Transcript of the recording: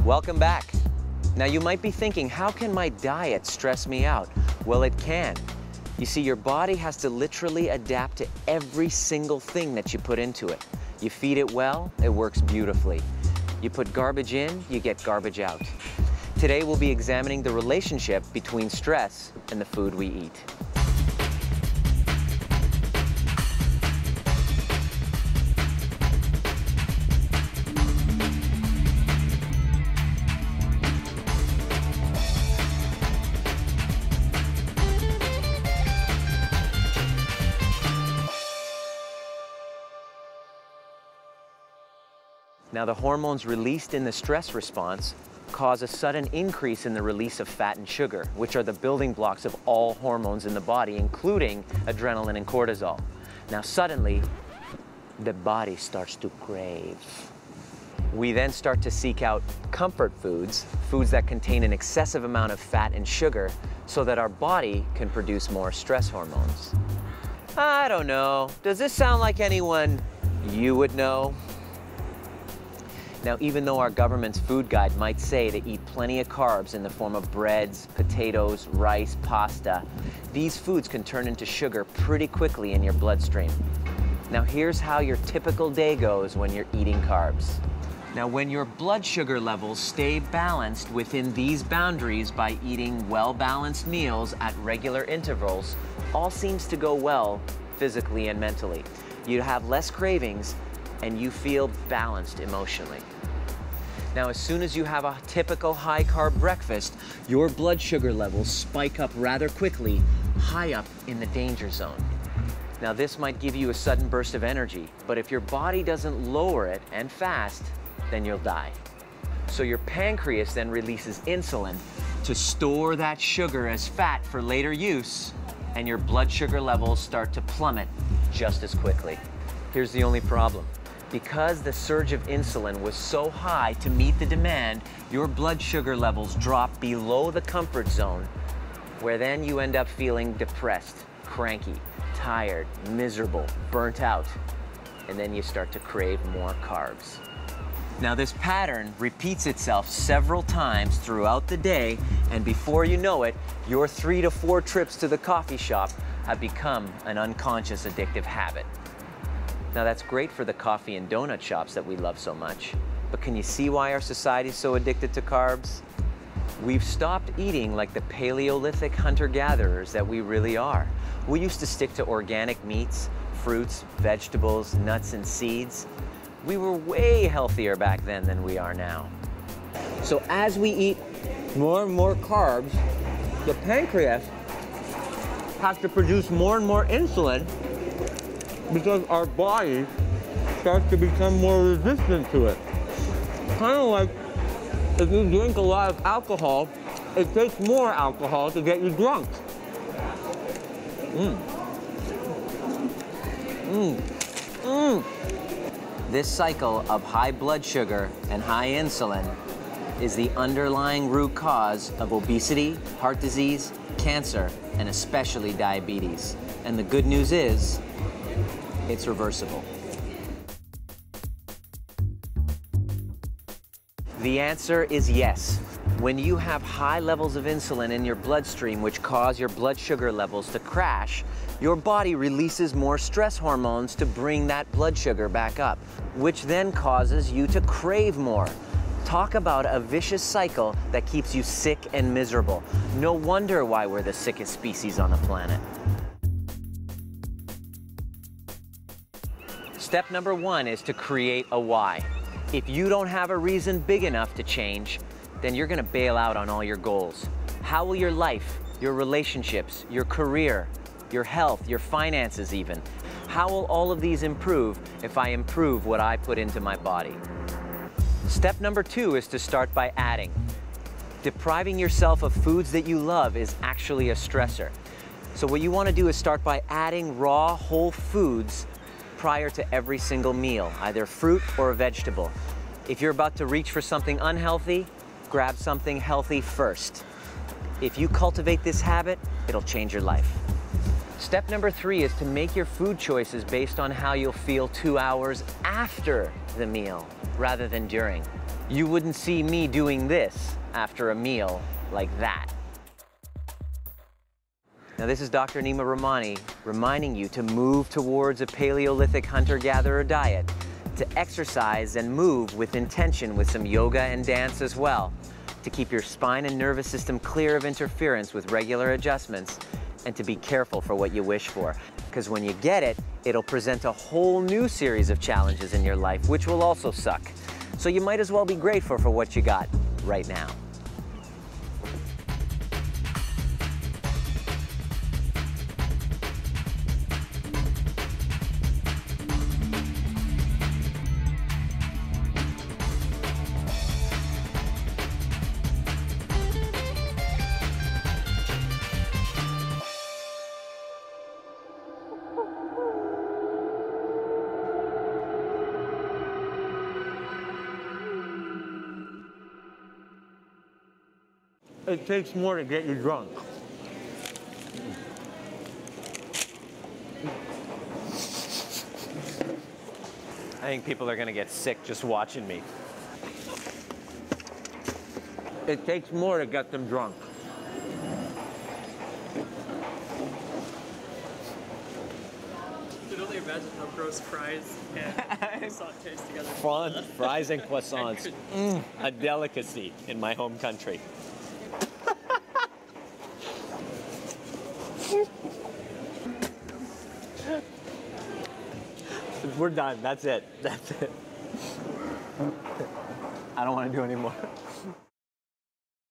Welcome back. Now you might be thinking, how can my diet stress me out? Well, it can. You see, your body has to literally adapt to every single thing that you put into it. You feed it well, it works beautifully. You put garbage in, you get garbage out. Today we'll be examining the relationship between stress and the food we eat. Now, the hormones released in the stress response cause a sudden increase in the release of fat and sugar, which are the building blocks of all hormones in the body, including adrenaline and cortisol. Now, suddenly, the body starts to crave. We then start to seek out comfort foods, foods that contain an excessive amount of fat and sugar, so that our body can produce more stress hormones. I don't know. Does this sound like anyone you would know? Now, even though our government's food guide might say to eat plenty of carbs in the form of breads, potatoes, rice, pasta, these foods can turn into sugar pretty quickly in your bloodstream. Now, here's how your typical day goes when you're eating carbs. Now, when your blood sugar levels stay balanced within these boundaries by eating well-balanced meals at regular intervals, all seems to go well physically and mentally. You have less cravings and you feel balanced emotionally. Now, as soon as you have a typical high-carb breakfast, your blood sugar levels spike up rather quickly, high up in the danger zone. Now, this might give you a sudden burst of energy, but if your body doesn't lower it and fast, then you'll die. So your pancreas then releases insulin to store that sugar as fat for later use, and your blood sugar levels start to plummet just as quickly. Here's the only problem. Because the surge of insulin was so high to meet the demand, your blood sugar levels drop below the comfort zone, where then you end up feeling depressed, cranky, tired, miserable, burnt out, and then you start to crave more carbs. Now, this pattern repeats itself several times throughout the day, and before you know it, your 3 to 4 trips to the coffee shop have become an unconscious addictive habit. Now, that's great for the coffee and donut shops that we love so much, but can you see why our society is so addicted to carbs? We've stopped eating like the Paleolithic hunter-gatherers that we really are. We used to stick to organic meats, fruits, vegetables, nuts, and seeds. We were way healthier back then than we are now. So as we eat more and more carbs, the pancreas has to produce more and more insulin because our body starts to become more resistant to it. Kind of like if you drink a lot of alcohol, it takes more alcohol to get you drunk. This cycle of high blood sugar and high insulin is the underlying root cause of obesity, heart disease, cancer, and especially diabetes. And the good news is, it's reversible. The answer is yes. When you have high levels of insulin in your bloodstream, which cause your blood sugar levels to crash, your body releases more stress hormones to bring that blood sugar back up, which then causes you to crave more. Talk about a vicious cycle that keeps you sick and miserable. No wonder why we're the sickest species on the planet. Step number 1 is to create a why. If you don't have a reason big enough to change, then you're gonna bail out on all your goals. How will your life, your relationships, your career, your health, your finances even, how will all of these improve if I improve what I put into my body? Step number 2 is to start by adding. Depriving yourself of foods that you love is actually a stressor. So what you wanna do is start by adding raw, whole foods prior to every single meal, either fruit or a vegetable. If you're about to reach for something unhealthy, grab something healthy first. If you cultivate this habit, it'll change your life. Step number 3 is to make your food choices based on how you'll feel 2 hours after the meal rather than during. You wouldn't see me doing this after a meal like that. Now this is Dr. Nima Rahmany reminding you to move towards a Paleolithic hunter-gatherer diet, to exercise and move with intention with some yoga and dance as well, to keep your spine and nervous system clear of interference with regular adjustments, and to be careful for what you wish for. Because when you get it, it'll present a whole new series of challenges in your life, which will also suck. So you might as well be grateful for what you got right now. It takes more to get you drunk. I think people are gonna get sick just watching me. It takes more to get them drunk. You can only imagine how gross fries and croissant taste together. Fries and croissants, a delicacy in my home country. We're done. That's it. That's it. I don't want to do any more.